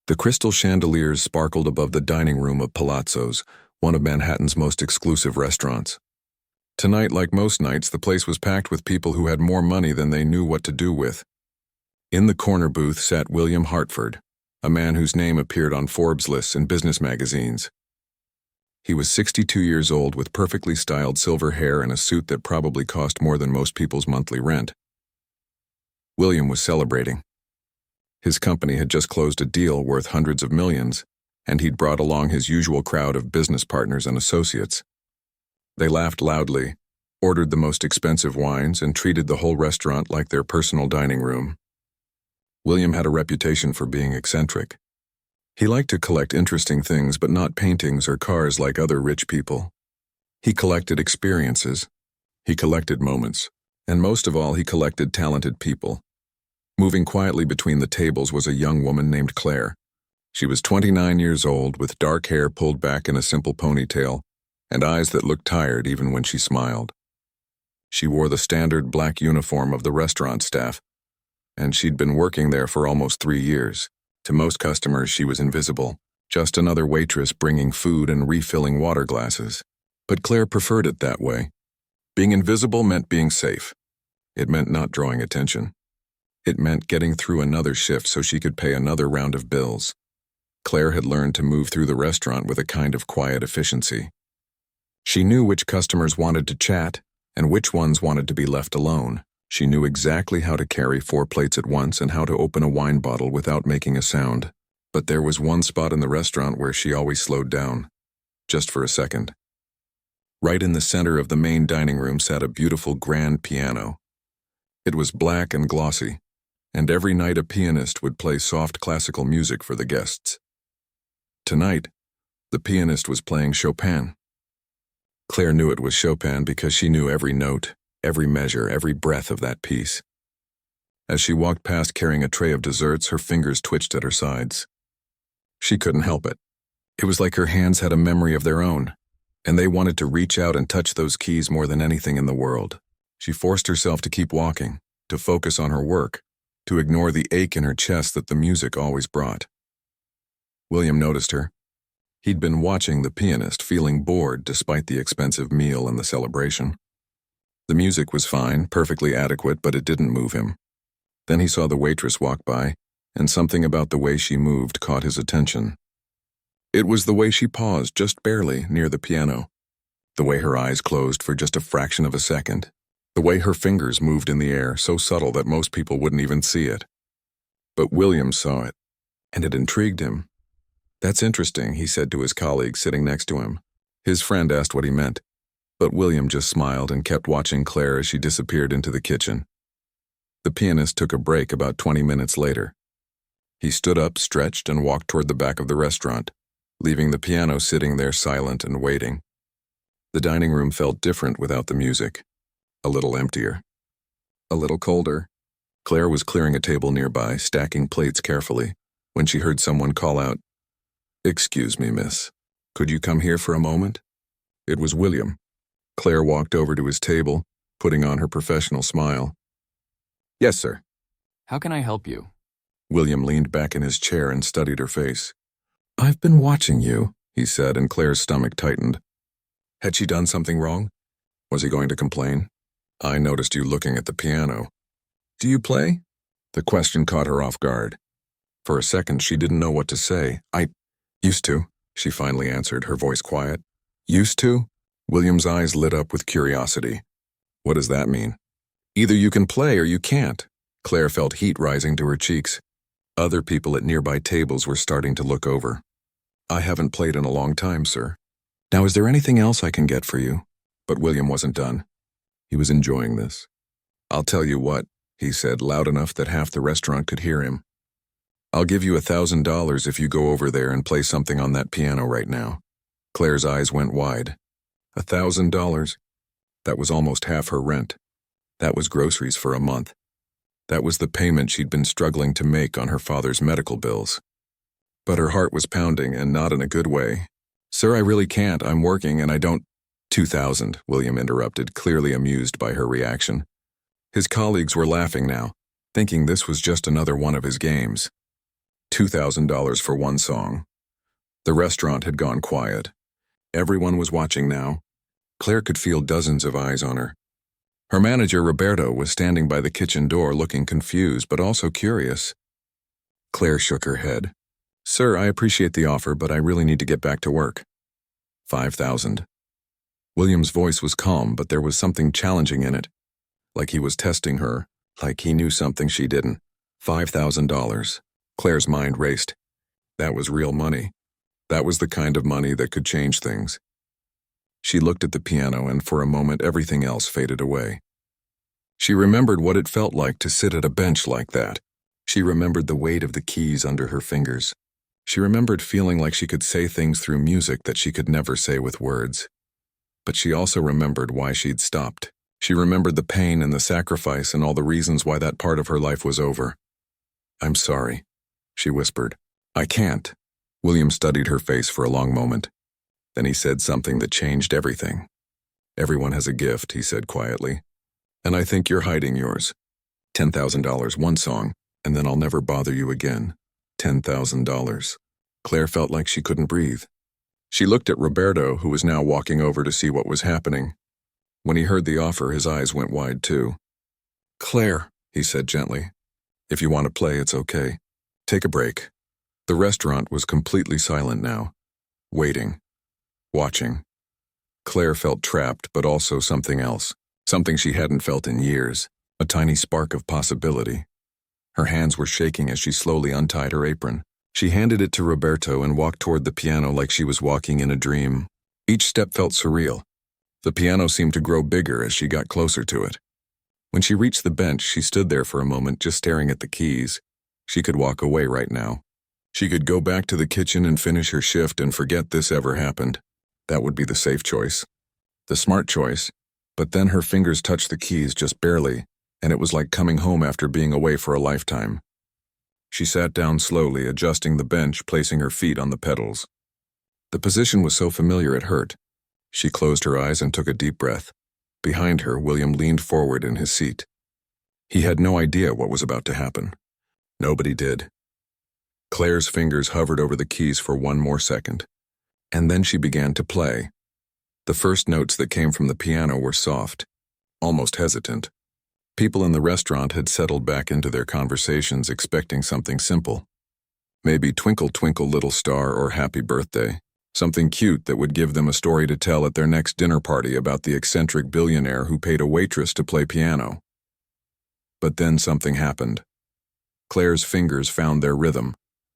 The crystal chandeliers sparkled above the dining room of Palazzo's, one of Manhattan's most exclusive restaurants. Tonight, like most nights, the place was packed with people who had more money than they knew what to do with. In the corner booth sat William Hartford, a man whose name appeared on Forbes lists and business magazines. He was 62 years old with perfectly styled silver hair and a suit that probably cost more than most people's monthly rent. William was celebrating. His company had just closed a deal worth hundreds of millions, and he'd brought along his usual crowd of business partners and associates. They laughed loudly, ordered the most expensive wines, and treated the whole restaurant like their personal dining room. William had a reputation for being eccentric. He liked to collect interesting things, but not paintings or cars like other rich people. He collected experiences. He collected moments. And most of all, he collected talented people. Moving quietly between the tables was a young woman named Claire. She was 29 years old, with dark hair pulled back in a simple ponytail, and eyes that looked tired even when she smiled. She wore the standard black uniform of the restaurant staff, and she'd been working there for almost 3 years. To most customers, she was invisible, just another waitress bringing food and refilling water glasses. But Claire preferred it that way. Being invisible meant being safe. It meant not drawing attention. It meant getting through another shift so she could pay another round of bills. Claire had learned to move through the restaurant with a kind of quiet efficiency. She knew which customers wanted to chat and which ones wanted to be left alone. She knew exactly how to carry 4 plates at once and how to open a wine bottle without making a sound. But there was one spot in the restaurant where she always slowed down, just for a second. Right in the center of the main dining room sat a beautiful grand piano. It was black and glossy, and every night a pianist would play soft classical music for the guests. Tonight, the pianist was playing Chopin. Claire knew it was Chopin because she knew every note, every measure, every breath of that piece. As she walked past carrying a tray of desserts, her fingers twitched at her sides. She couldn't help it. It was like her hands had a memory of their own, and they wanted to reach out and touch those keys more than anything in the world. She forced herself to keep walking, to focus on her work, to ignore the ache in her chest that the music always brought. William noticed her. He'd been watching the pianist, feeling bored despite the expensive meal and the celebration. The music was fine, perfectly adequate, but it didn't move him. Then he saw the waitress walk by, and something about the way she moved caught his attention. It was the way she paused, just barely, near the piano. The way her eyes closed for just a fraction of a second. The way her fingers moved in the air, so subtle that most people wouldn't even see it. But William saw it, and it intrigued him. "That's interesting," he said to his colleague sitting next to him. His friend asked what he meant, but William just smiled and kept watching Claire as she disappeared into the kitchen. The pianist took a break about 20 minutes later. He stood up, stretched, and walked toward the back of the restaurant, leaving the piano sitting there silent and waiting. The dining room felt different without the music. A little emptier. A little colder. Claire was clearing a table nearby, stacking plates carefully, when she heard someone call out, "Excuse me, miss. Could you come here for a moment?" It was William. Claire walked over to his table, putting on her professional smile. "Yes, sir." How can I help you? William leaned back in his chair and studied her face. "I've been watching you," he said, and Claire's stomach tightened. Had she done something wrong? Was he going to complain? "I noticed you looking at the piano. Do you play?" The question caught her off guard. For a second, she didn't know what to say. "I used to," she finally answered, her voice quiet. "Used to?" William's eyes lit up with curiosity. "What does that mean?" "Either you can play or you can't." Claire felt heat rising to her cheeks. Other people at nearby tables were starting to look over. "I haven't played in a long time, sir. Now, is there anything else I can get for you?" But William wasn't done. He was enjoying this. "I'll tell you what," he said, loud enough that half the restaurant could hear him. "I'll give you $1,000 if you go over there and play something on that piano right now." Claire's eyes went wide. $1,000? That was almost half her rent. That was groceries for a month. That was the payment she'd been struggling to make on her father's medical bills. But her heart was pounding, and not in a good way. "Sir, I really can't. I'm working and I don't—" "2,000, William interrupted, clearly amused by her reaction. His colleagues were laughing now, thinking this was just another one of his games. $2,000 for one song. The restaurant had gone quiet. Everyone was watching now. Claire could feel dozens of eyes on her. Her manager, Roberto, was standing by the kitchen door looking confused but also curious. Claire shook her head. "Sir, I appreciate the offer, but I really need to get back to work." 5,000. William's voice was calm, but there was something challenging in it. Like he was testing her, like he knew something she didn't. $5,000. Claire's mind raced. That was real money. That was the kind of money that could change things. She looked at the piano, and for a moment everything else faded away. She remembered what it felt like to sit at a bench like that. She remembered the weight of the keys under her fingers. She remembered feeling like she could say things through music that she could never say with words. But she also remembered why she'd stopped. She remembered the pain and the sacrifice and all the reasons why that part of her life was over. "I'm sorry," she whispered. "I can't." William studied her face for a long moment. Then he said something that changed everything. "Everyone has a gift," he said quietly. "And I think you're hiding yours. $10,000 one song, and then I'll never bother you again. $10,000. Claire felt like she couldn't breathe. She looked at Roberto, who was now walking over to see what was happening. When he heard the offer, his eyes went wide too. "Claire," he said gently, "if you want to play, it's okay. Take a break." The restaurant was completely silent now, waiting, watching. Claire felt trapped, but also something else, something she hadn't felt in years, a tiny spark of possibility. Her hands were shaking as she slowly untied her apron. She handed it to Roberto and walked toward the piano like she was walking in a dream. Each step felt surreal. The piano seemed to grow bigger as she got closer to it. When she reached the bench, she stood there for a moment just staring at the keys. She could walk away right now. She could go back to the kitchen and finish her shift and forget this ever happened. That would be the safe choice. The smart choice. But then her fingers touched the keys just barely, and it was like coming home after being away for a lifetime. She sat down slowly, adjusting the bench, placing her feet on the pedals. The position was so familiar it hurt. She closed her eyes and took a deep breath. Behind her, William leaned forward in his seat. He had no idea what was about to happen. Nobody did. Claire's fingers hovered over the keys for one more second, and then she began to play. The first notes that came from the piano were soft, almost hesitant. People in the restaurant had settled back into their conversations expecting something simple. Maybe Twinkle Twinkle Little Star or Happy Birthday. Something cute that would give them a story to tell at their next dinner party about the eccentric billionaire who paid a waitress to play piano. But then something happened. Claire's fingers found their rhythm,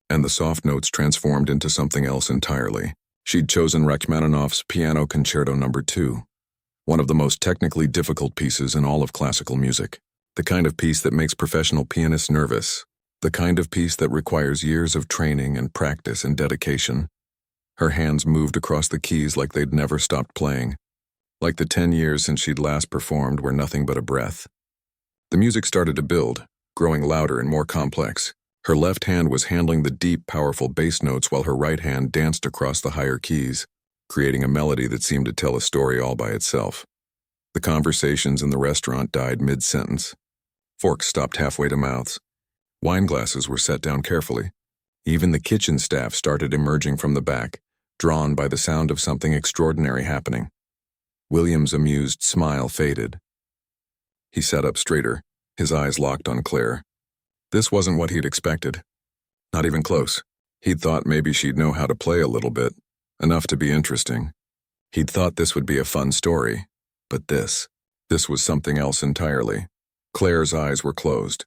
and the soft notes transformed into something else entirely. She'd chosen Rachmaninoff's Piano Concerto No. 2, one of the most technically difficult pieces in all of classical music. The kind of piece that makes professional pianists nervous. The kind of piece that requires years of training and practice and dedication. Her hands moved across the keys like they'd never stopped playing. Like the 10 years since she'd last performed were nothing but a breath. The music started to build, growing louder and more complex. Her left hand was handling the deep, powerful bass notes while her right hand danced across the higher keys, creating a melody that seemed to tell a story all by itself. The conversations in the restaurant died mid-sentence. Forks stopped halfway to mouths. Wine glasses were set down carefully. Even the kitchen staff started emerging from the back, drawn by the sound of something extraordinary happening. William's amused smile faded. He sat up straighter, his eyes locked on Claire. This wasn't what he'd expected. Not even close. He'd thought maybe she'd know how to play a little bit, enough to be interesting. He'd thought this would be a fun story, but this was something else entirely. Claire's eyes were closed.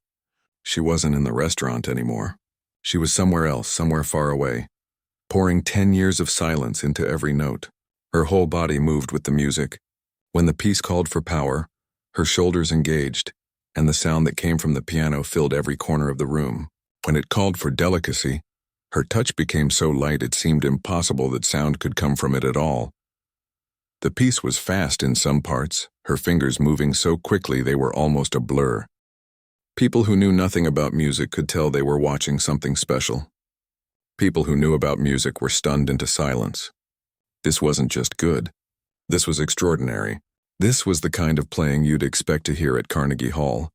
She wasn't in the restaurant anymore. She was somewhere else, somewhere far away, pouring 10 years of silence into every note. Her whole body moved with the music. When the piece called for power, her shoulders engaged, and the sound that came from the piano filled every corner of the room. When it called for delicacy, her touch became so light it seemed impossible that sound could come from it at all. The piece was fast in some parts, her fingers moving so quickly they were almost a blur. People who knew nothing about music could tell they were watching something special. People who knew about music were stunned into silence. This wasn't just good. This was extraordinary. This was the kind of playing you'd expect to hear at Carnegie Hall,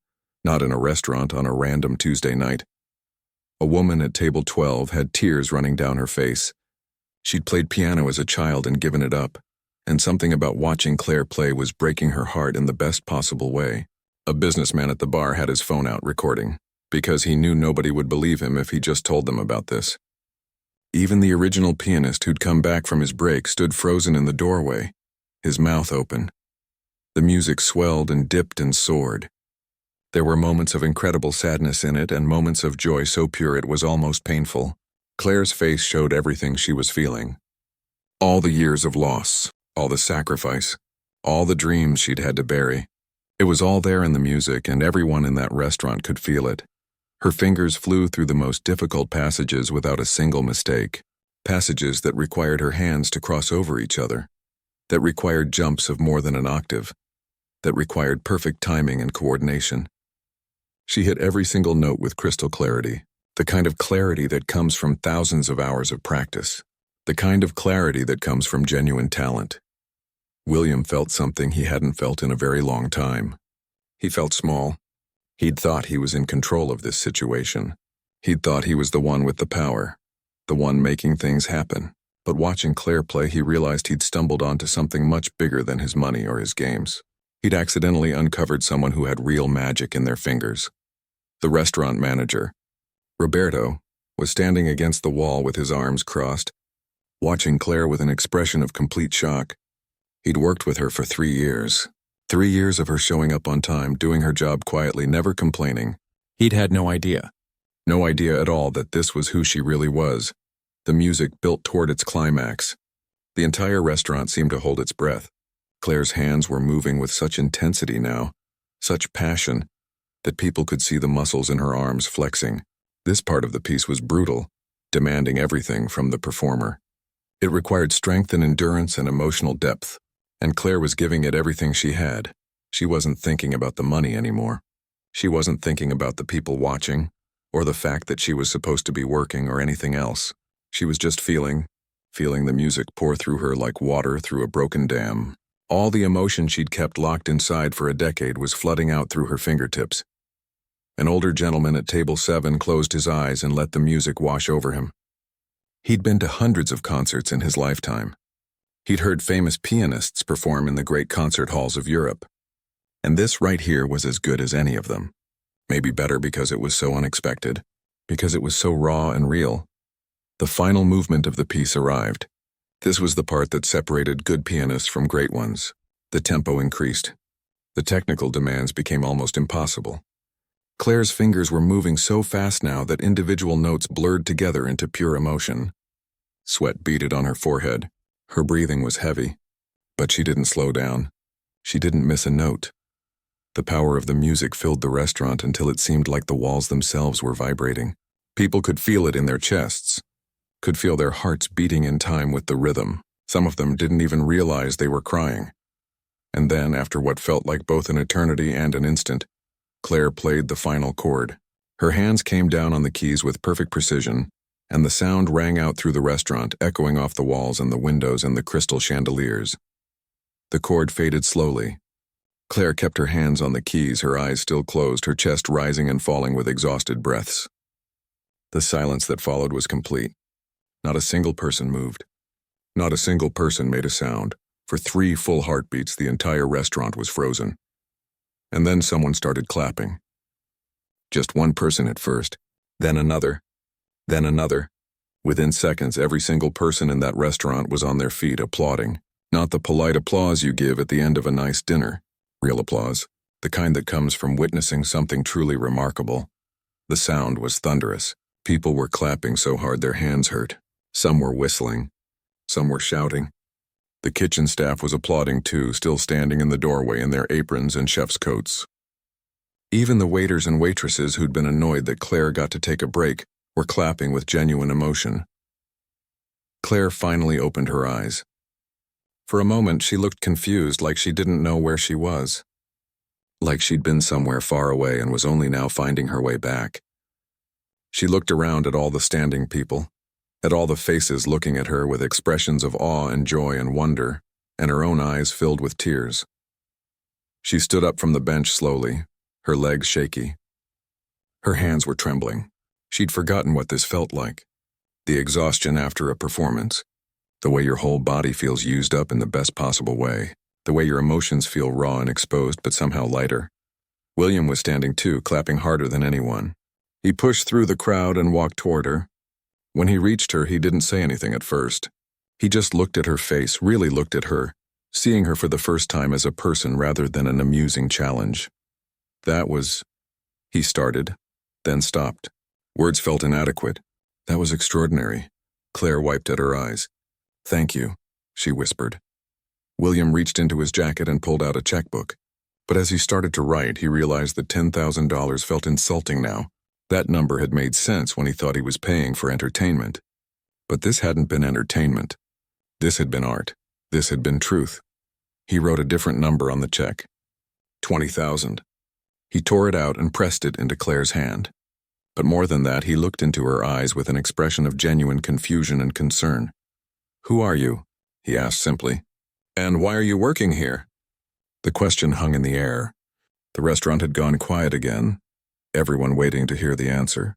not in a restaurant on a random Tuesday night. A woman at table 12 had tears running down her face. She'd played piano as a child and given it up, and something about watching Claire play was breaking her heart in the best possible way. A businessman at the bar had his phone out recording, because he knew nobody would believe him if he just told them about this. Even the original pianist who'd come back from his break stood frozen in the doorway, his mouth open. The music swelled and dipped and soared. There were moments of incredible sadness in it and moments of joy so pure it was almost painful. Claire's face showed everything she was feeling. All the years of loss, all the sacrifice, all the dreams she'd had to bury. It was all there in the music, and everyone in that restaurant could feel it. Her fingers flew through the most difficult passages without a single mistake, passages that required her hands to cross over each other, that required jumps of more than an octave, that required perfect timing and coordination. She hit every single note with crystal clarity, the kind of clarity that comes from thousands of hours of practice, the kind of clarity that comes from genuine talent. William felt something he hadn't felt in a very long time. He felt small. He'd thought he was in control of this situation. He'd thought he was the one with the power, the one making things happen. But watching Claire play, he realized he'd stumbled onto something much bigger than his money or his games. He'd accidentally uncovered someone who had real magic in their fingers. The restaurant manager, Roberto, was standing against the wall with his arms crossed, watching Claire with an expression of complete shock. He'd worked with her for 3 years. 3 years of her showing up on time, doing her job quietly, never complaining. He'd had no idea. No idea at all that this was who she really was. The music built toward its climax. The entire restaurant seemed to hold its breath. Claire's hands were moving with such intensity now, such passion, that people could see the muscles in her arms flexing. This part of the piece was brutal, demanding everything from the performer. It required strength and endurance and emotional depth, and Claire was giving it everything she had. She wasn't thinking about the money anymore. She wasn't thinking about the people watching, or the fact that she was supposed to be working or anything else. She was just feeling the music pour through her like water through a broken dam. All the emotion she'd kept locked inside for a decade was flooding out through her fingertips. An older gentleman at table 7 closed his eyes and let the music wash over him. He'd been to hundreds of concerts in his lifetime. He'd heard famous pianists perform in the great concert halls of Europe. And this right here was as good as any of them. Maybe better because it was so unexpected, because it was so raw and real. The final movement of the piece arrived. This was the part that separated good pianists from great ones. The tempo increased. The technical demands became almost impossible. Claire's fingers were moving so fast now that individual notes blurred together into pure emotion. Sweat beaded on her forehead. Her breathing was heavy. But she didn't slow down. She didn't miss a note. The power of the music filled the restaurant until it seemed like the walls themselves were vibrating. People could feel it in their chests, could feel their hearts beating in time with the rhythm. Some of them didn't even realize they were crying. And then, after what felt like both an eternity and an instant, Claire played the final chord. Her hands came down on the keys with perfect precision, and the sound rang out through the restaurant, echoing off the walls and the windows and the crystal chandeliers. The chord faded slowly. Claire kept her hands on the keys, her eyes still closed, her chest rising and falling with exhausted breaths. The silence that followed was complete. Not a single person moved. Not a single person made a sound. For 3 full heartbeats, the entire restaurant was frozen. And then someone started clapping. Just one person at first, then another, then another. Within seconds, every single person in that restaurant was on their feet applauding. Not the polite applause you give at the end of a nice dinner. Real applause, the kind that comes from witnessing something truly remarkable. The sound was thunderous. People were clapping so hard their hands hurt. Some were whistling. Some were shouting. The kitchen staff was applauding too, still standing in the doorway in their aprons and chef's coats. Even the waiters and waitresses who'd been annoyed that Claire got to take a break were clapping with genuine emotion. Claire finally opened her eyes. For a moment, she looked confused, like she didn't know where she was. Like she'd been somewhere far away and was only now finding her way back. She looked around at all the standing people, at all the faces looking at her with expressions of awe and joy and wonder, and her own eyes filled with tears. She stood up from the bench slowly, her legs shaky. Her hands were trembling. She'd forgotten what this felt like. The exhaustion after a performance. The way your whole body feels used up in the best possible way. The way your emotions feel raw and exposed but somehow lighter. William was standing too, clapping harder than anyone. He pushed through the crowd and walked toward her. When he reached her, he didn't say anything at first. He just looked at her face, really looked at her, seeing her for the first time as a person rather than an amusing challenge. He started, then stopped. Words felt inadequate. That was extraordinary. Claire wiped at her eyes. "Thank you," she whispered. William reached into his jacket and pulled out a checkbook. But as he started to write, he realized that $10,000 felt insulting now. That number had made sense when he thought he was paying for entertainment. But this hadn't been entertainment. This had been art. This had been truth. He wrote a different number on the check. 20,000. He tore it out and pressed it into Claire's hand. But more than that, he looked into her eyes with an expression of genuine confusion and concern. "Who are you?" he asked simply. "And why are you working here?" The question hung in the air. The restaurant had gone quiet again, everyone waiting to hear the answer.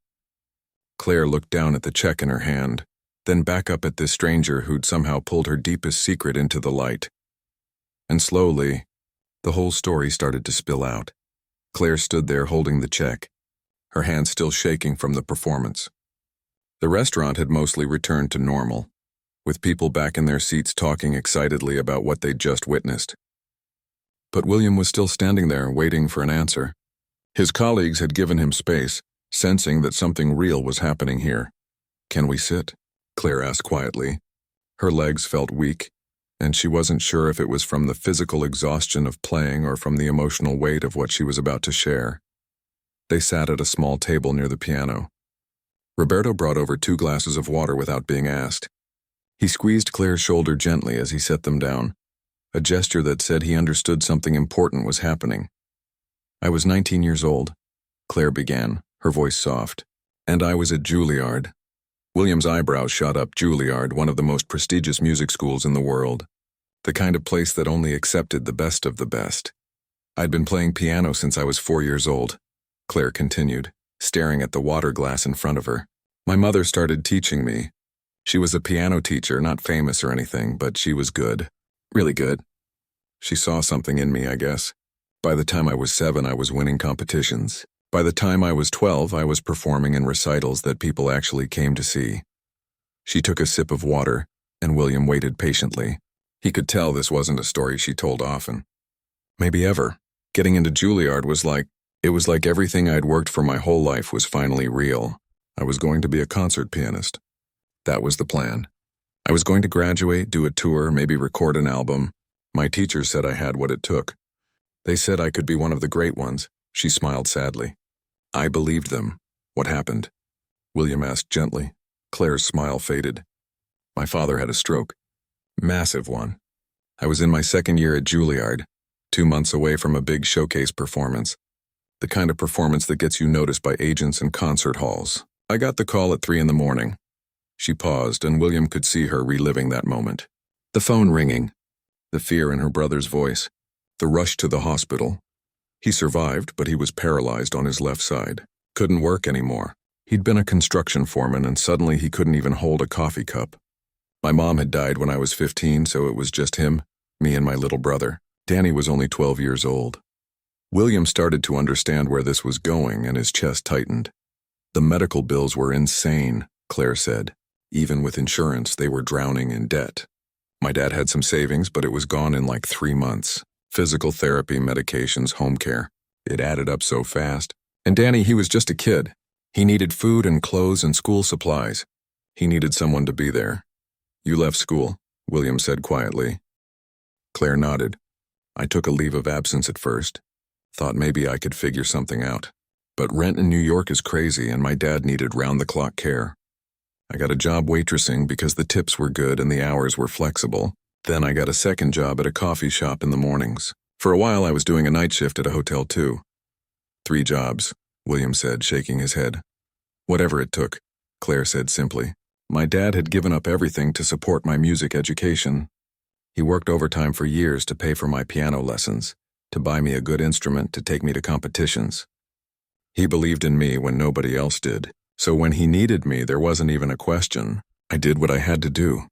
Claire looked down at the check in her hand, then back up at this stranger who'd somehow pulled her deepest secret into the light. And slowly, the whole story started to spill out. Claire stood there holding the check, her hands still shaking from the performance. The restaurant had mostly returned to normal, with people back in their seats talking excitedly about what they'd just witnessed. But William was still standing there, waiting for an answer. His colleagues had given him space, sensing that something real was happening here. "Can we sit?" Claire asked quietly. Her legs felt weak, and she wasn't sure if it was from the physical exhaustion of playing or from the emotional weight of what she was about to share. They sat at a small table near the piano. Roberto brought over 2 glasses of water without being asked. He squeezed Claire's shoulder gently as he set them down, a gesture that said he understood something important was happening. "I was 19 years old," Claire began, her voice soft, "and I was at Juilliard." William's eyebrows shot up. Juilliard, one of the most prestigious music schools in the world. The kind of place that only accepted the best of the best. "I'd been playing piano since I was 4 years old," Claire continued, staring at the water glass in front of her. "My mother started teaching me. She was a piano teacher, not famous or anything, but she was good. Really good. She saw something in me, I guess. By the time I was 7, I was winning competitions. By the time I was 12, I was performing in recitals that people actually came to see." She took a sip of water, and William waited patiently. He could tell this wasn't a story she told often. Maybe ever. Getting into Juilliard was like everything I'd worked for my whole life was finally real. I was going to be a concert pianist. That was the plan. I was going to graduate, do a tour, maybe record an album. My teachers said I had what it took. They said I could be one of the great ones. She smiled sadly. I believed them. What happened? William asked gently. Claire's smile faded. My father had a stroke. Massive one. I was in my 2nd year at Juilliard, 2 months away from a big showcase performance. The kind of performance that gets you noticed by agents and concert halls. I got the call at 3 in the morning. She paused, and William could see her reliving that moment. The phone ringing. The fear in her brother's voice. The rush to the hospital. He survived, but he was paralyzed on his left side. Couldn't work anymore. He'd been a construction foreman, and suddenly he couldn't even hold a coffee cup. My mom had died when I was 15, so it was just him, me and my little brother. Danny was only 12 years old. William started to understand where this was going, and his chest tightened. The medical bills were insane, Claire said. Even with insurance, they were drowning in debt. My dad had some savings, but it was gone in like 3 months. Physical therapy, medications, home care. It added up so fast. And Danny, he was just a kid. He needed food and clothes and school supplies. He needed someone to be there. You left school, William said quietly. Claire nodded. I took a leave of absence at first. Thought maybe I could figure something out. But rent in New York is crazy, and my dad needed round-the-clock care. I got a job waitressing because the tips were good and the hours were flexible. Then I got a second job at a coffee shop in the mornings. For a while I was doing a night shift at a hotel too. 3 jobs, William said, shaking his head. Whatever it took, Claire said simply. My dad had given up everything to support my music education. He worked overtime for years to pay for my piano lessons, to buy me a good instrument, to take me to competitions. He believed in me when nobody else did, So when he needed me, there wasn't even a question. I did what I had to do.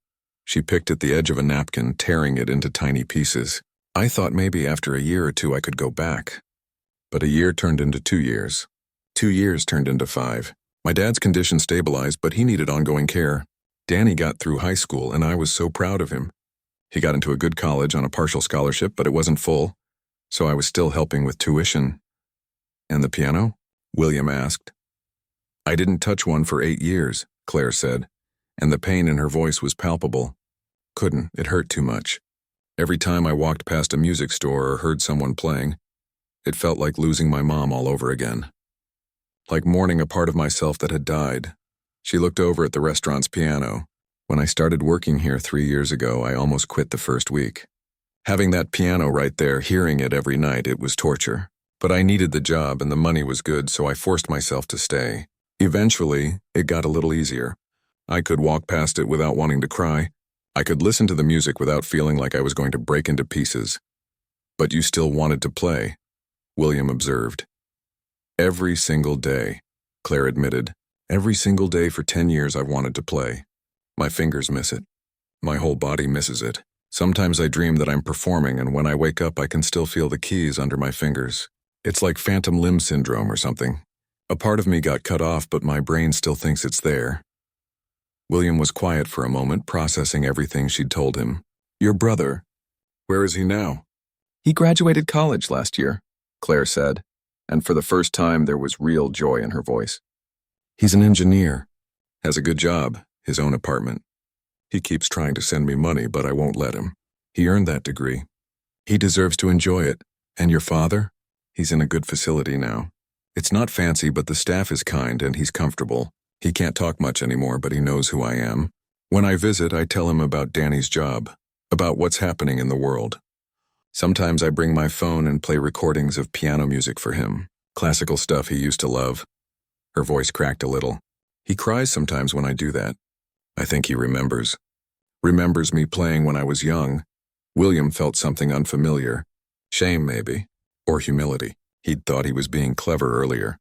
She picked at the edge of a napkin, tearing it into tiny pieces. I thought maybe after a year or two I could go back. But a year turned into 2 years. 2 years turned into 5. My dad's condition stabilized, but he needed ongoing care. Danny got through high school, and I was so proud of him. He got into a good college on a partial scholarship, but it wasn't full, so I was still helping with tuition. And the piano? William asked. I didn't touch one for 8 years, Claire said, and the pain in her voice was palpable. Couldn't, it hurt too much. Every time I walked past a music store or heard someone playing, it felt like losing my mom all over again. Like mourning a part of myself that had died. She looked over at the restaurant's piano. When I started working here 3 years ago, I almost quit the first week. Having that piano right there, hearing it every night, it was torture. But I needed the job and the money was good, so I forced myself to stay. Eventually, it got a little easier. I could walk past it without wanting to cry. I could listen to the music without feeling like I was going to break into pieces. But you still wanted to play, William observed. Every single day, Claire admitted. Every single day for 10 years I've wanted to play. My fingers miss it. My whole body misses it. Sometimes I dream that I'm performing, and when I wake up I can still feel the keys under my fingers. It's like phantom limb syndrome or something. A part of me got cut off, but my brain still thinks it's there. William was quiet for a moment, processing everything she'd told him. Your brother, where is he now? He graduated college last year, Claire said, and for the first time there was real joy in her voice. He's an engineer, has a good job, his own apartment. He keeps trying to send me money, but I won't let him. He earned that degree. He deserves to enjoy it. And your father? He's in a good facility now. It's not fancy, but the staff is kind and he's comfortable. He can't talk much anymore, but he knows who I am. When I visit, I tell him about Danny's job, about what's happening in the world. Sometimes I bring my phone and play recordings of piano music for him, classical stuff he used to love. Her voice cracked a little. He cries sometimes when I do that. I think he remembers. Remembers me playing when I was young. William felt something unfamiliar. Shame, maybe. Or humility. He'd thought he was being clever earlier,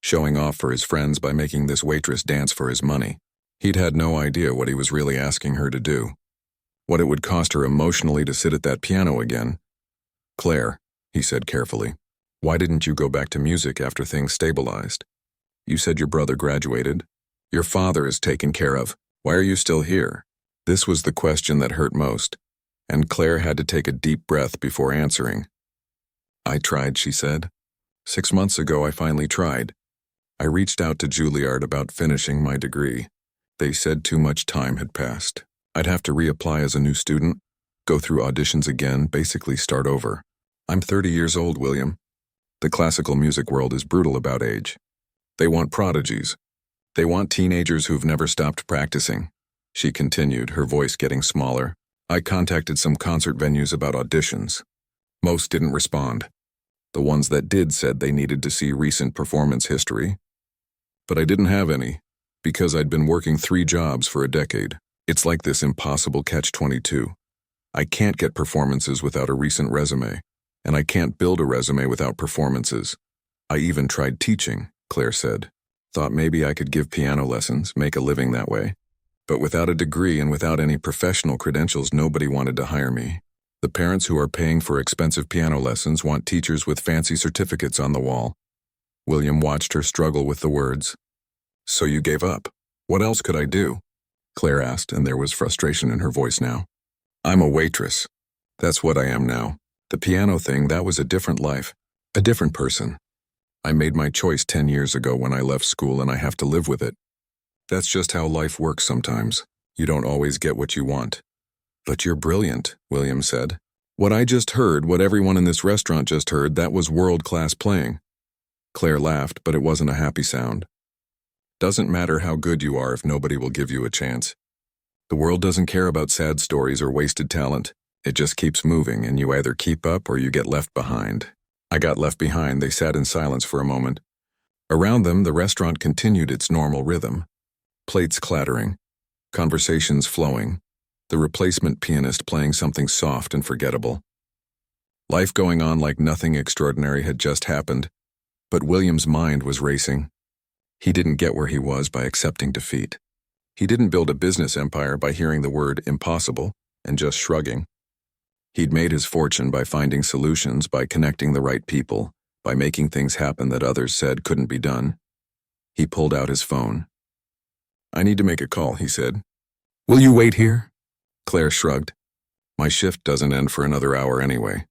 showing off for his friends by making this waitress dance for his money. He'd had no idea what he was really asking her to do. What it would cost her emotionally to sit at that piano again. Claire, he said carefully, why didn't you go back to music after things stabilized? You said your brother graduated. Your father is taken care of. Why are you still here? This was the question that hurt most, and Claire had to take a deep breath before answering. I tried, she said. 6 months ago, I finally tried. I reached out to Juilliard about finishing my degree. They said too much time had passed. I'd have to reapply as a new student, go through auditions again, basically start over. I'm 30 years old, William. The classical music world is brutal about age. They want prodigies. They want teenagers who've never stopped practicing. She continued, her voice getting smaller. I contacted some concert venues about auditions. Most didn't respond. The ones that did said they needed to see recent performance history. But I didn't have any, because I'd been working 3 jobs for a decade. It's like this impossible catch-22. I can't get performances without a recent resume, and I can't build a resume without performances. I even tried teaching, Claire said. Thought maybe I could give piano lessons, make a living that way. But without a degree and without any professional credentials, nobody wanted to hire me. The parents who are paying for expensive piano lessons want teachers with fancy certificates on the wall. William watched her struggle with the words. So you gave up. What else could I do? Claire asked, and there was frustration in her voice now. I'm a waitress. That's what I am now. The piano thing, that was a different life, a different person. I made my choice 10 years ago when I left school, and I have to live with it. That's just how life works sometimes. You don't always get what you want. But you're brilliant, William said. What I just heard, what everyone in this restaurant just heard, that was world-class playing. Claire laughed, but it wasn't a happy sound. Doesn't matter how good you are if nobody will give you a chance. The world doesn't care about sad stories or wasted talent. It just keeps moving, and you either keep up or you get left behind. I got left behind. They sat in silence for a moment. Around them, the restaurant continued its normal rhythm. Plates clattering, conversations flowing, the replacement pianist playing something soft and forgettable. Life going on like nothing extraordinary had just happened, but William's mind was racing. He didn't get where he was by accepting defeat. He didn't build a business empire by hearing the word impossible and just shrugging. He'd made his fortune by finding solutions, by connecting the right people, by making things happen that others said couldn't be done. He pulled out his phone. "I need to make a call," he said. "Will you wait here?" Claire shrugged. "My shift doesn't end for another hour anyway."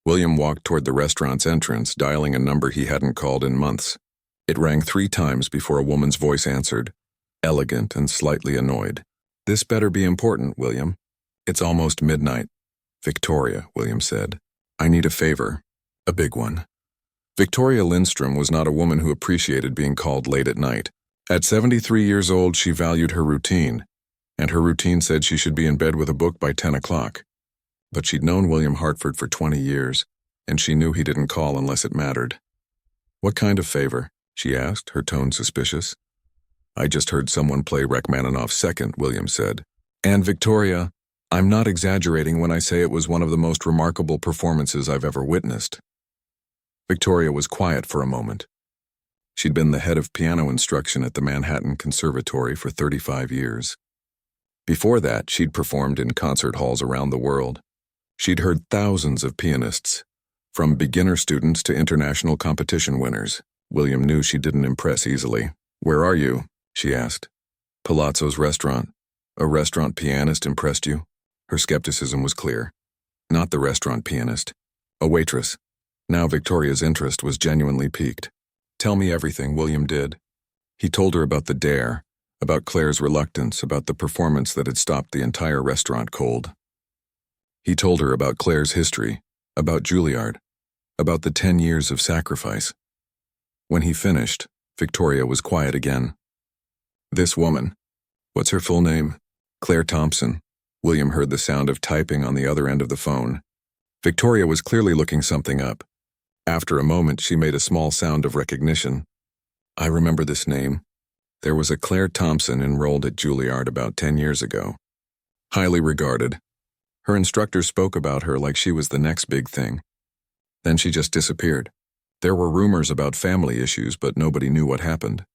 William walked toward the restaurant's entrance, dialing a number he hadn't called in months. It rang 3 times before a woman's voice answered, elegant and slightly annoyed. "This better be important, William. It's almost midnight." "Victoria," William said. "I need a favor. A big one." Victoria Lindstrom was not a woman who appreciated being called late at night. At 73 years old, she valued her routine, and her routine said she should be in bed with a book by 10 o'clock. But she'd known William Hartford for 20 years, and she knew he didn't call unless it mattered. "What kind of favor?" she asked, her tone suspicious. "I just heard someone play Rachmaninoff's Second," William said. "And Victoria, I'm not exaggerating when I say it was one of the most remarkable performances I've ever witnessed." Victoria was quiet for a moment. She'd been the head of piano instruction at the Manhattan Conservatory for 35 years. Before that, she'd performed in concert halls around the world. She'd heard thousands of pianists, from beginner students to international competition winners. William knew she didn't impress easily. "Where are you?" she asked. "Palazzo's restaurant." "A restaurant pianist impressed you?" Her skepticism was clear. Not the restaurant pianist. A waitress. Now Victoria's interest was genuinely piqued. "Tell me everything," William did. He told her about the dare, about Claire's reluctance, about the performance that had stopped the entire restaurant cold. He told her about Claire's history, about Juilliard, about the 10 years of sacrifice. When he finished, Victoria was quiet again. "This woman, what's her full name?" "Claire Thompson." William heard the sound of typing on the other end of the phone. Victoria was clearly looking something up. After a moment, she made a small sound of recognition. "I remember this name. There was a Claire Thompson enrolled at Juilliard about 10 years ago. Highly regarded. Her instructor spoke about her like she was the next big thing. Then she just disappeared. There were rumors about family issues, but nobody knew what happened."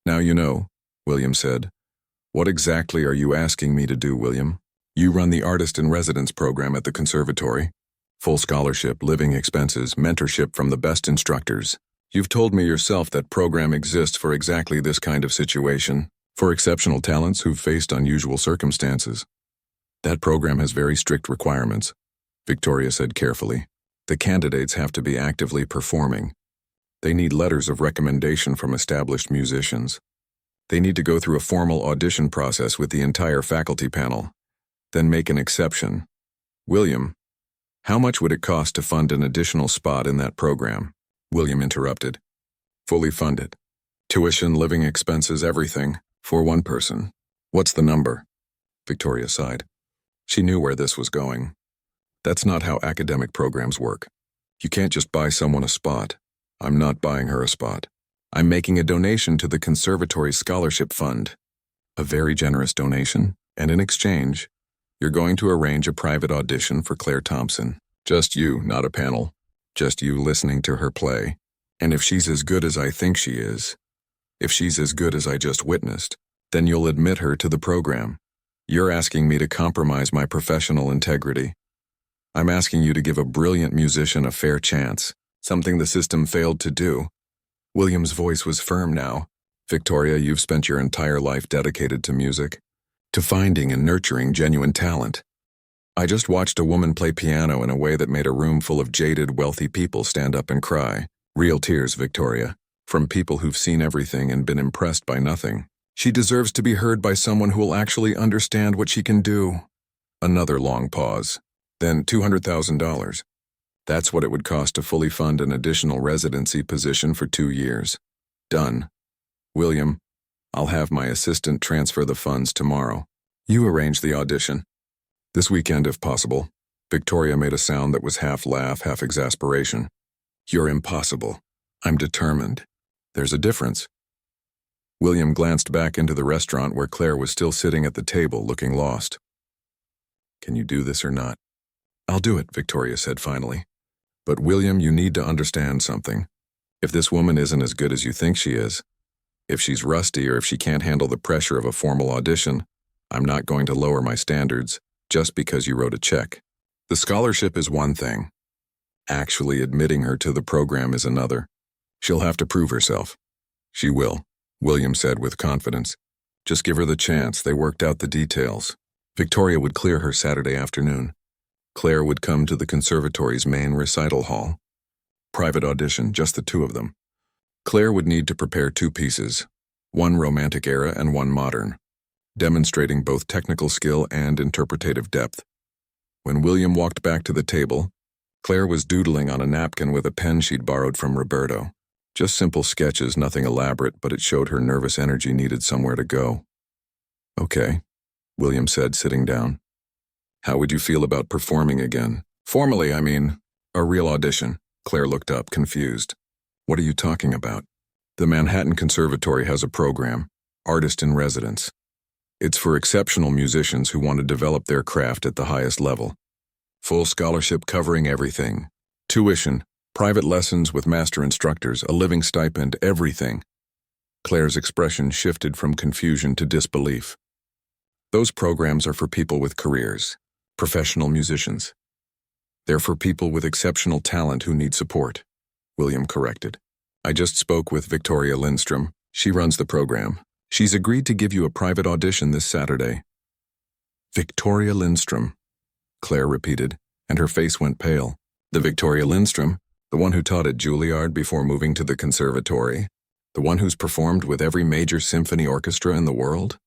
"Now you know," William said. "What exactly are you asking me to do, William?" "You run the Artist in Residence program at the conservatory. Full scholarship, living expenses, mentorship from the best instructors. You've told me yourself that program exists for exactly this kind of situation, for exceptional talents who've faced unusual circumstances. That program has very strict requirements," Victoria said carefully. "The candidates have to be actively performing. They need letters of recommendation from established musicians. They need to go through a formal audition process with the entire faculty panel, then make an exception. William, how much would it cost to fund an additional spot in that program?" William interrupted. "Fully funded. Tuition, living expenses, everything, for one person." "What's the number?" Victoria sighed. She knew where this was going. That's not how academic programs work. You can't just buy someone a spot. I'm not buying her a spot. I'm making a donation to the Conservatory Scholarship Fund. A very generous donation, and in exchange, you're going to arrange a private audition for Claire Thompson. Just you, not a panel. Just you listening to her play. And if she's as good as I think she is, if she's as good as I just witnessed, then you'll admit her to the program. You're asking me to compromise my professional integrity. I'm asking you to give a brilliant musician a fair chance, something the system failed to do." William's voice was firm now. "Victoria, you've spent your entire life dedicated to music, to finding and nurturing genuine talent. I just watched a woman play piano in a way that made a room full of jaded, wealthy people stand up and cry. Real tears, Victoria, from people who've seen everything and been impressed by nothing. She deserves to be heard by someone who will actually understand what she can do." Another long pause. Then $200,000. That's what it would cost to fully fund an additional residency position for 2 years. Done. William, I'll have my assistant transfer the funds tomorrow. You arrange the audition. This weekend, if possible. Victoria made a sound that was half laugh, half exasperation. "You're impossible. I'm determined. There's a difference." William glanced back into the restaurant where Claire was still sitting at the table looking lost. "Can you do this or not?" "I'll do it," Victoria said finally. "But William, you need to understand something. If this woman isn't as good as you think she is, If she's rusty or if she can't handle the pressure of a formal audition, I'm not going to lower my standards just because you wrote a check. The scholarship is one thing. Actually admitting her to the program is another. She'll have to prove herself. She will, William said with confidence. Just give her the chance. They worked out the details. Victoria would clear her Saturday afternoon. Claire would come to the conservatory's main recital hall. Private audition, just the two of them. Claire would need to prepare 2 pieces, one romantic era and one modern, demonstrating both technical skill and interpretative depth. When William walked back to the table, Claire was doodling on a napkin with a pen she'd borrowed from Roberto. Just simple sketches, nothing elaborate, but it showed her nervous energy needed somewhere to go. Okay, William said, sitting down. How would you feel about performing again? Formally, I mean, a real audition. Claire looked up, confused. What are you talking about? The Manhattan Conservatory has a program, Artist in Residence. It's for exceptional musicians who want to develop their craft at the highest level. Full scholarship covering everything. Tuition, private lessons with master instructors, a living stipend, everything. Claire's expression shifted from confusion to disbelief. Those programs are for people with careers, professional musicians. They're for people with exceptional talent who need support, William corrected. I just spoke with Victoria Lindstrom. She runs the program. She's agreed to give you a private audition this Saturday. Victoria Lindstrom, Claire repeated, and her face went pale. The Victoria Lindstrom, the one who taught at Juilliard before moving to the conservatory, the one who's performed with every major symphony orchestra in the world?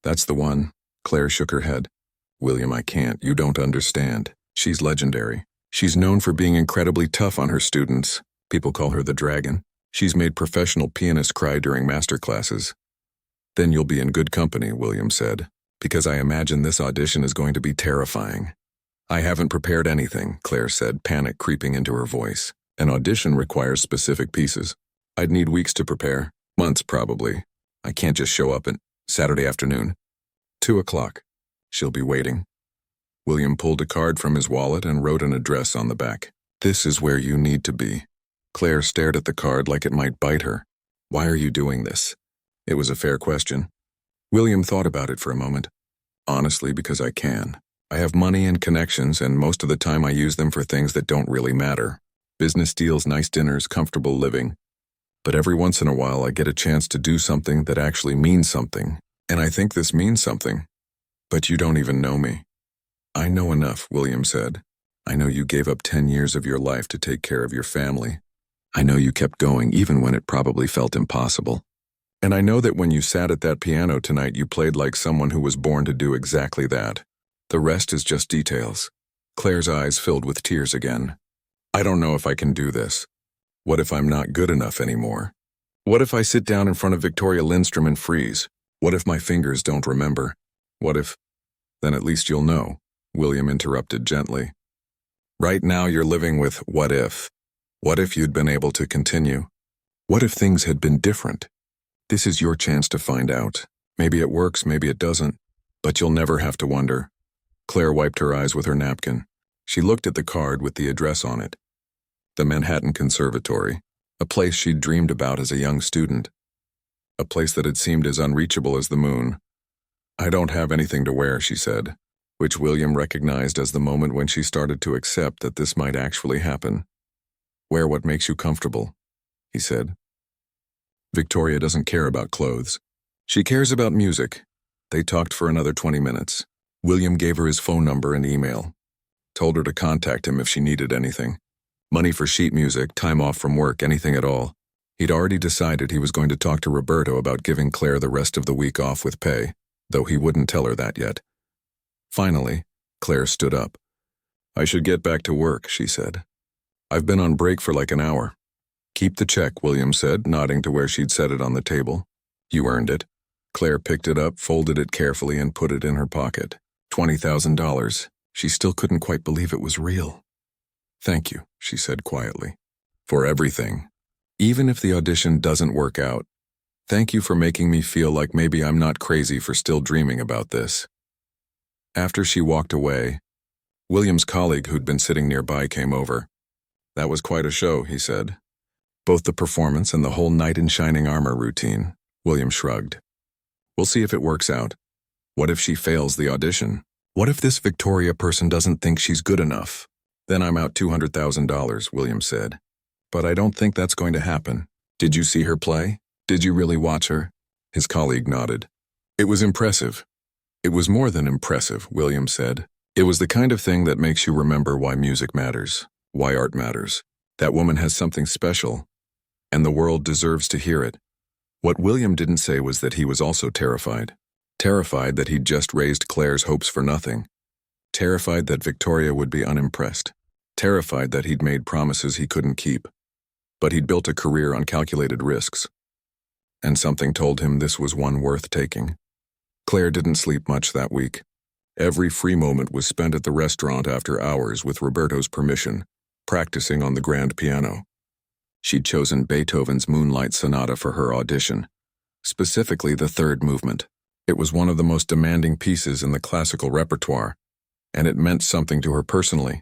That's the one. Claire shook her head. William, I can't. You don't understand. She's legendary. She's known for being incredibly tough on her students. People call her the Dragon. She's made professional pianists cry during master classes. Then you'll be in good company, William said, because I imagine this audition is going to be terrifying. I haven't prepared anything, Claire said, panic creeping into her voice. An audition requires specific pieces. I'd need weeks to prepare. Months, probably. I can't just show up at Saturday afternoon. 2:00. She'll be waiting. William pulled a card from his wallet and wrote an address on the back. This is where you need to be. Claire stared at the card like it might bite her. Why are you doing this? It was a fair question. William thought about it for a moment. Honestly, because I can. I have money and connections, and most of the time I use them for things that don't really matter. Business deals, nice dinners, comfortable living. But every once in a while I get a chance to do something that actually means something. And I think this means something. But you don't even know me. I know enough, William said. I know you gave up 10 years of your life to take care of your family. I know you kept going even when it probably felt impossible. And I know that when you sat at that piano tonight, you played like someone who was born to do exactly that. The rest is just details. Claire's eyes filled with tears again. I don't know if I can do this. What if I'm not good enough anymore? What if I sit down in front of Victoria Lindstrom and freeze? What if my fingers don't remember? What if... Then at least you'll know, William interrupted gently. Right now you're living with what if. What if you'd been able to continue? What if things had been different? This is your chance to find out. Maybe it works, maybe it doesn't. But you'll never have to wonder. Claire wiped her eyes with her napkin. She looked at the card with the address on it. The Manhattan Conservatory, a place she'd dreamed about as a young student. A place that had seemed as unreachable as the moon. I don't have anything to wear, she said, which William recognized as the moment when she started to accept that this might actually happen. Wear what makes you comfortable, he said. Victoria doesn't care about clothes. She cares about music. They talked for another 20 minutes. William gave her his phone number and email. Told her to contact him if she needed anything. Money for sheet music, time off from work, anything at all. He'd already decided he was going to talk to Roberto about giving Claire the rest of the week off with pay, though he wouldn't tell her that yet. Finally, Claire stood up. I should get back to work, she said. I've been on break for like an hour. Keep the check, William said, nodding to where she'd set it on the table. You earned it. Claire picked it up, folded it carefully, and put it in her pocket. $20,000. She still couldn't quite believe it was real. Thank you, she said quietly. For everything. Even if the audition doesn't work out. Thank you for making me feel like maybe I'm not crazy for still dreaming about this. After she walked away, William's colleague who'd been sitting nearby came over. That was quite a show, he said. Both the performance and the whole knight in shining armor routine. William shrugged. We'll see if it works out. What if she fails the audition? What if this Victoria person doesn't think she's good enough? Then I'm out $200,000, William said. But I don't think that's going to happen. Did you see her play? Did you really watch her? His colleague nodded. It was impressive. It was more than impressive, William said. It was the kind of thing that makes you remember why music matters, why art matters. That woman has something special, and the world deserves to hear it. What William didn't say was that he was also terrified. Terrified that he'd just raised Claire's hopes for nothing. Terrified that Victoria would be unimpressed. Terrified that he'd made promises he couldn't keep. But he'd built a career on calculated risks. And something told him this was one worth taking. Claire didn't sleep much that week. Every free moment was spent at the restaurant after hours with Roberto's permission, practicing on the grand piano. She'd chosen Beethoven's Moonlight Sonata for her audition, specifically the third movement. It was one of the most demanding pieces in the classical repertoire, and it meant something to her personally.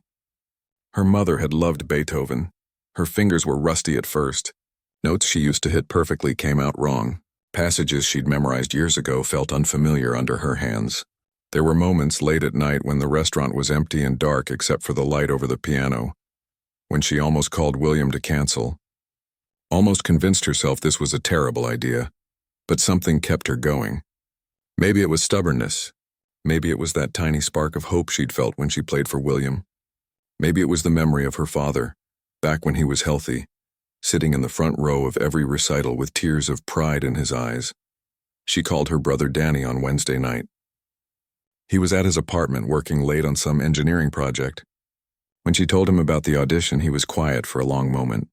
Her mother had loved Beethoven. Her fingers were rusty at first. Notes she used to hit perfectly came out wrong. Passages she'd memorized years ago felt unfamiliar under her hands. There were moments late at night when the restaurant was empty and dark except for the light over the piano, when she almost called William to cancel. Almost convinced herself this was a terrible idea, but something kept her going. Maybe it was stubbornness. Maybe it was that tiny spark of hope she'd felt when she played for William. Maybe it was the memory of her father, back when he was healthy, sitting in the front row of every recital with tears of pride in his eyes. She called her brother Danny on Wednesday night. He was at his apartment working late on some engineering project. When she told him about the audition, he was quiet for a long moment.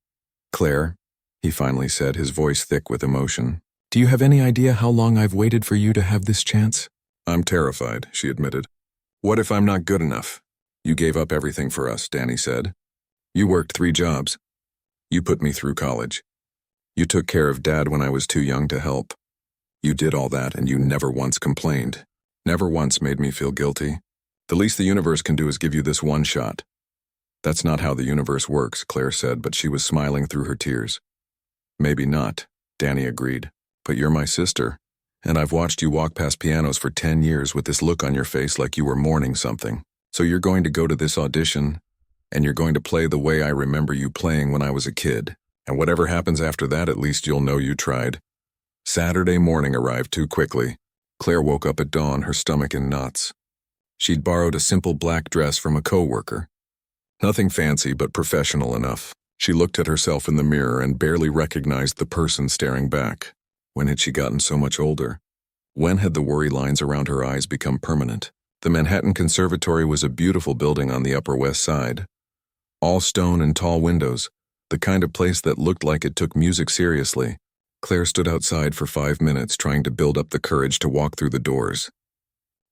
"Claire," he finally said, his voice thick with emotion, "do you have any idea how long I've waited for you to have this chance?" "I'm terrified," she admitted. "What if I'm not good enough?" "You gave up everything for us," Danny said. "You worked 3 jobs. You put me through college. You took care of Dad when I was too young to help. You did all that and you never once complained. Never once made me feel guilty. The least the universe can do is give you this one shot." "That's not how the universe works," Claire said, but she was smiling through her tears. "Maybe not," Danny agreed. "But you're my sister, and I've watched you walk past pianos for 10 years with this look on your face like you were mourning something. So you're going to go to this audition, and you're going to play the way I remember you playing when I was a kid. And whatever happens after that, at least you'll know you tried." Saturday morning arrived too quickly. Claire woke up at dawn, her stomach in knots. She'd borrowed a simple black dress from a coworker. Nothing fancy, but professional enough. She looked at herself in the mirror and barely recognized the person staring back. When had she gotten so much older? When had the worry lines around her eyes become permanent? The Manhattan Conservatory was a beautiful building on the Upper West Side. All stone and tall windows, the kind of place that looked like it took music seriously. Claire stood outside for 5 minutes trying to build up the courage to walk through the doors.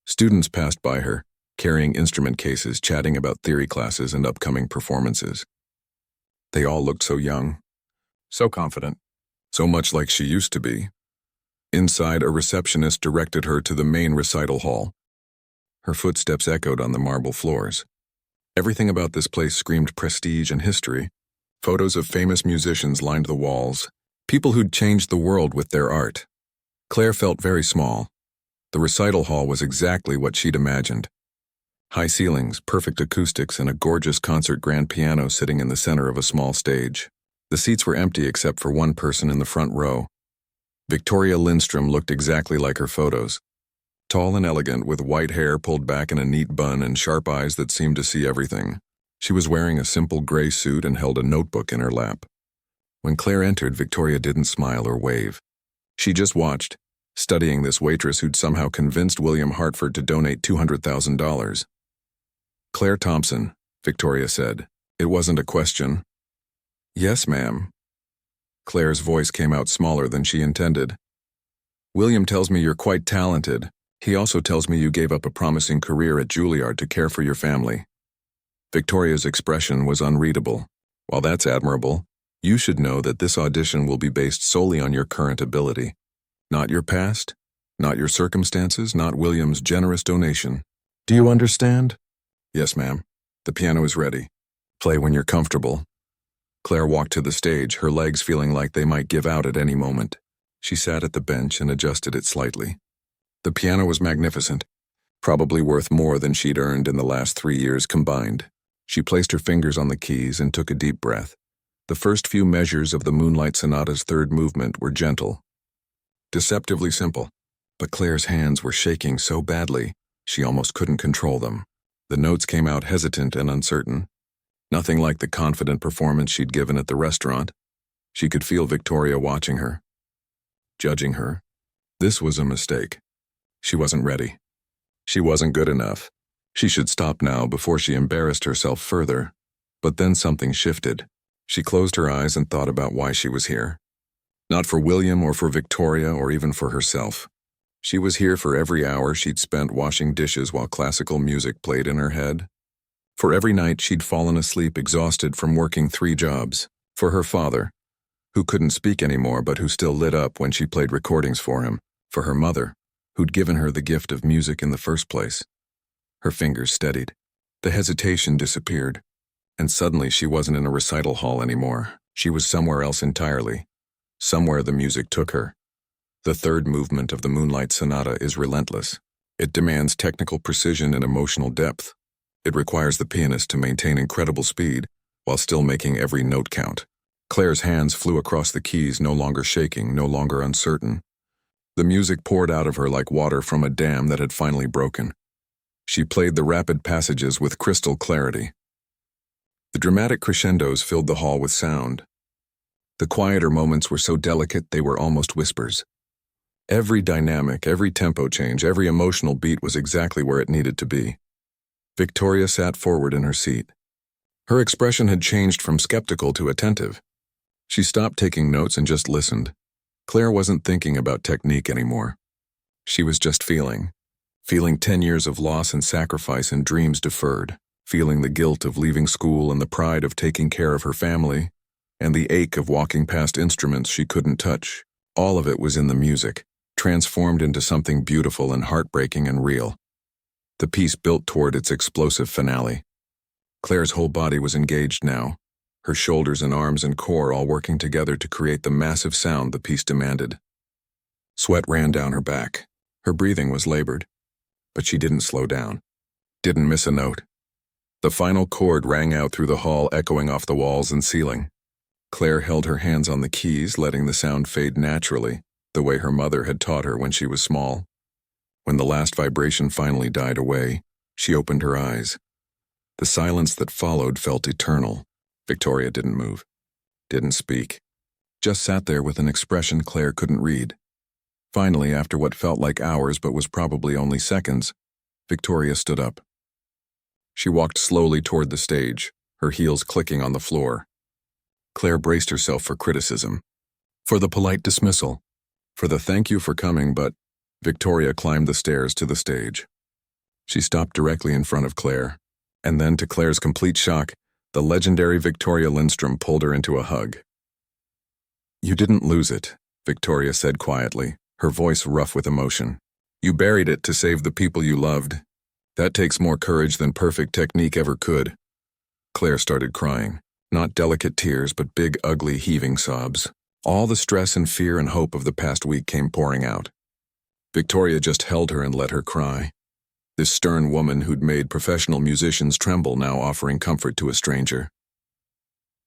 Students passed by her, carrying instrument cases, chatting about theory classes and upcoming performances. They all looked so young, so confident, so much like she used to be. Inside, a receptionist directed her to the main recital hall. Her footsteps echoed on the marble floors. Everything about this place screamed prestige and history. Photos of famous musicians lined the walls, people who'd changed the world with their art. Claire felt very small. The recital hall was exactly what she'd imagined. High ceilings, perfect acoustics, and a gorgeous concert grand piano sitting in the center of a small stage. The seats were empty except for one person in the front row. Victoria Lindstrom looked exactly like her photos. Tall and elegant, with white hair pulled back in a neat bun and sharp eyes that seemed to see everything. She was wearing a simple gray suit and held a notebook in her lap. When Claire entered, Victoria didn't smile or wave. She just watched, studying this waitress who'd somehow convinced William Hartford to donate $200,000. "Claire Thompson," Victoria said. It wasn't a question. "Yes, ma'am." Claire's voice came out smaller than she intended. "William tells me you're quite talented. He also tells me you gave up a promising career at Juilliard to care for your family." Victoria's expression was unreadable. "While that's admirable, you should know that this audition will be based solely on your current ability. Not your past, not your circumstances, not William's generous donation. Do you understand?" "Yes, ma'am. The piano is ready. Play when you're comfortable." Claire walked to the stage, her legs feeling like they might give out at any moment. She sat at the bench and adjusted it slightly. The piano was magnificent, probably worth more than she'd earned in the last 3 years combined. She placed her fingers on the keys and took a deep breath. The first few measures of the Moonlight Sonata's third movement were gentle, deceptively simple, but Claire's hands were shaking so badly she almost couldn't control them. The notes came out hesitant and uncertain, nothing like the confident performance she'd given at the restaurant. She could feel Victoria watching her, judging her. This was a mistake. She wasn't ready. She wasn't good enough. She should stop now before she embarrassed herself further. But then something shifted. She closed her eyes and thought about why she was here. Not for William or for Victoria or even for herself. She was here for every hour she'd spent washing dishes while classical music played in her head. For every night she'd fallen asleep exhausted from working 3 jobs. For her father, who couldn't speak anymore but who still lit up when she played recordings for him. For her mother, who'd given her the gift of music in the first place. Her fingers steadied. The hesitation disappeared. And suddenly she wasn't in a recital hall anymore. She was somewhere else entirely. Somewhere the music took her. The third movement of the Moonlight Sonata is relentless. It demands technical precision and emotional depth. It requires the pianist to maintain incredible speed while still making every note count. Claire's hands flew across the keys, no longer shaking, no longer uncertain. The music poured out of her like water from a dam that had finally broken. She played the rapid passages with crystal clarity. The dramatic crescendos filled the hall with sound. The quieter moments were so delicate they were almost whispers. Every dynamic, every tempo change, every emotional beat was exactly where it needed to be. Victoria sat forward in her seat. Her expression had changed from skeptical to attentive. She stopped taking notes and just listened. Claire wasn't thinking about technique anymore. She was just feeling 10 years of loss and sacrifice and dreams deferred, feeling the guilt of leaving school and the pride of taking care of her family, and the ache of walking past instruments she couldn't touch. All of it was in the music, transformed into something beautiful and heartbreaking and real. The piece built toward its explosive finale. Claire's whole body was engaged now, her shoulders and arms and core all working together to create the massive sound the piece demanded. Sweat ran down her back. Her breathing was labored. But she didn't slow down. Didn't miss a note. The final chord rang out through the hall, echoing off the walls and ceiling. Claire held her hands on the keys, letting the sound fade naturally, the way her mother had taught her when she was small. When the last vibration finally died away, she opened her eyes. The silence that followed felt eternal. Victoria didn't move, didn't speak, just sat there with an expression Claire couldn't read. Finally, after what felt like hours but was probably only seconds, Victoria stood up. She walked slowly toward the stage, her heels clicking on the floor. Claire braced herself for criticism, for the polite dismissal, for the thank you for coming, but Victoria climbed the stairs to the stage. She stopped directly in front of Claire, and then, to Claire's complete shock, the legendary Victoria Lindstrom pulled her into a hug. "You didn't lose it," Victoria said quietly, her voice rough with emotion. "You buried it to save the people you loved. That takes more courage than perfect technique ever could." Claire started crying, not delicate tears, but big, ugly, heaving sobs. All the stress and fear and hope of the past week came pouring out. Victoria just held her and let her cry. This stern woman who'd made professional musicians tremble now offering comfort to a stranger.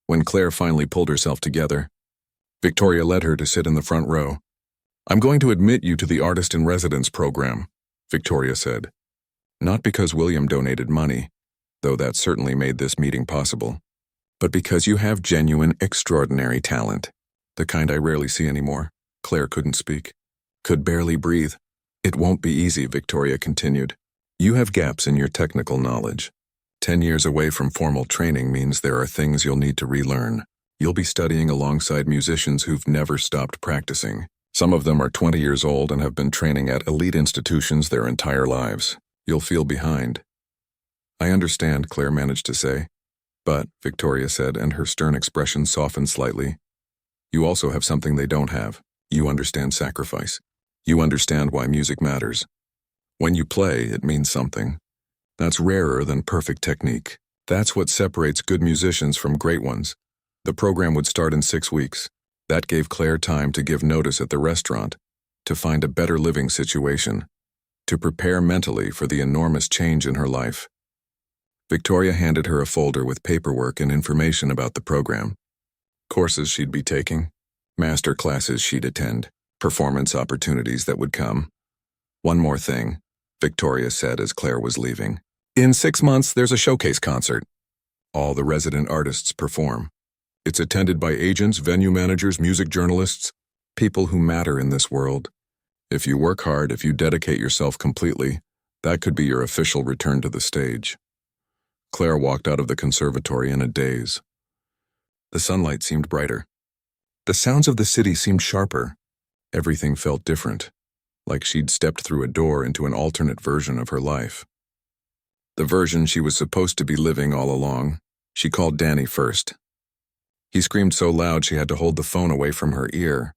When Claire finally pulled herself together, Victoria led her to sit in the front row. "I'm going to admit you to the Artist-in-Residence program," Victoria said. "Not because William donated money, though that certainly made this meeting possible, but because you have genuine, extraordinary talent. The kind I rarely see anymore." Claire couldn't speak, could barely breathe. "It won't be easy," Victoria continued. "You have gaps in your technical knowledge. 10 years away from formal training means there are things you'll need to relearn. You'll be studying alongside musicians who've never stopped practicing. Some of them are 20 years old and have been training at elite institutions their entire lives. You'll feel behind." "I understand," Claire managed to say. "But," Victoria said, and her stern expression softened slightly, "you also have something they don't have. You understand sacrifice. You understand why music matters. When you play, it means something. That's rarer than perfect technique. That's what separates good musicians from great ones. The program would start in 6 weeks. That gave Claire time to give notice at the restaurant, to find a better living situation, to prepare mentally for the enormous change in her life. Victoria handed her a folder with paperwork and information about the program. Courses she'd be taking, master classes she'd attend, performance opportunities that would come. One more thing, Victoria said as Claire was leaving. In 6 months, there's a showcase concert. All the resident artists perform. It's attended by agents, venue managers, music journalists, people who matter in this world. If you work hard, if you dedicate yourself completely, that could be your official return to the stage. Claire walked out of the conservatory in a daze. The sunlight seemed brighter. The sounds of the city seemed sharper. Everything felt different, like she'd stepped through a door into an alternate version of her life. The version she was supposed to be living all along. She called Danny first. He screamed so loud she had to hold the phone away from her ear.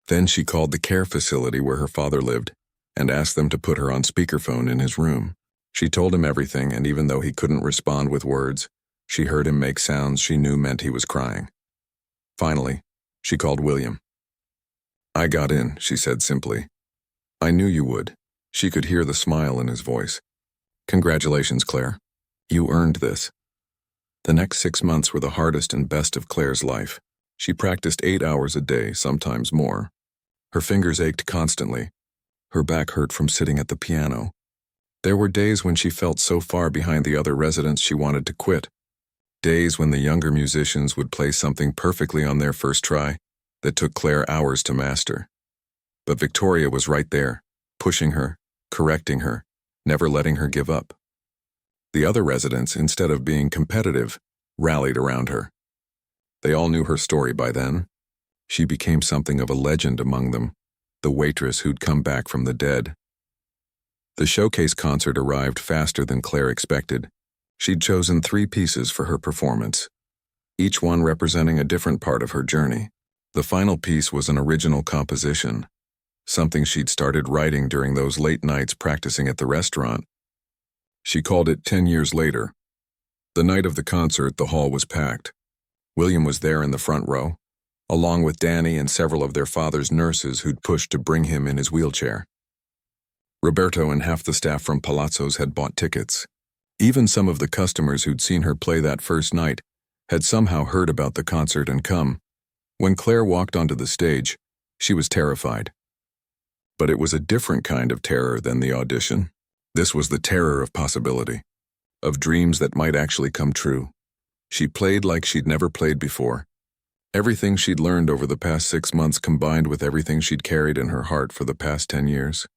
Then she called the care facility where her father lived and asked them to put her on speakerphone in his room. She told him everything, and even though he couldn't respond with words, she heard him make sounds she knew meant he was crying. Finally, she called William. "I got in," she said simply. "I knew you would." She could hear the smile in his voice. "Congratulations, Claire. You earned this." The next 6 months were the hardest and best of Claire's life. She practiced 8 hours a day, sometimes more. Her fingers ached constantly. Her back hurt from sitting at the piano. There were days when she felt so far behind the other residents she wanted to quit. Days when the younger musicians would play something perfectly on their first try that took Claire hours to master. But Victoria was right there, pushing her, correcting her, never letting her give up. The other residents, instead of being competitive, rallied around her. They all knew her story by then. She became something of a legend among them, the waitress who'd come back from the dead. The showcase concert arrived faster than Claire expected. She'd chosen 3 pieces for her performance, each one representing a different part of her journey. The final piece was an original composition, something she'd started writing during those late nights practicing at the restaurant. She called it 10 Years Later. The night of the concert, the hall was packed. William was there in the front row, along with Danny and several of their father's nurses who'd pushed to bring him in his wheelchair. Roberto and half the staff from Palazzo's had bought tickets. Even some of the customers who'd seen her play that first night had somehow heard about the concert and come. When Claire walked onto the stage, she was terrified. But it was a different kind of terror than the audition. This was the terror of possibility, of dreams that might actually come true. She played like she'd never played before. Everything she'd learned over the past 6 months combined with everything she'd carried in her heart for the past 10 years.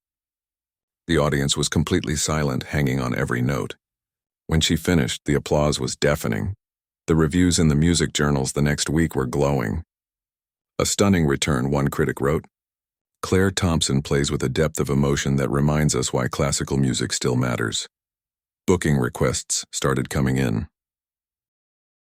The audience was completely silent, hanging on every note. When she finished, the applause was deafening. The reviews in the music journals the next week were glowing. "A stunning return," one critic wrote. "Claire Thompson plays with a depth of emotion that reminds us why classical music still matters." Booking requests started coming in.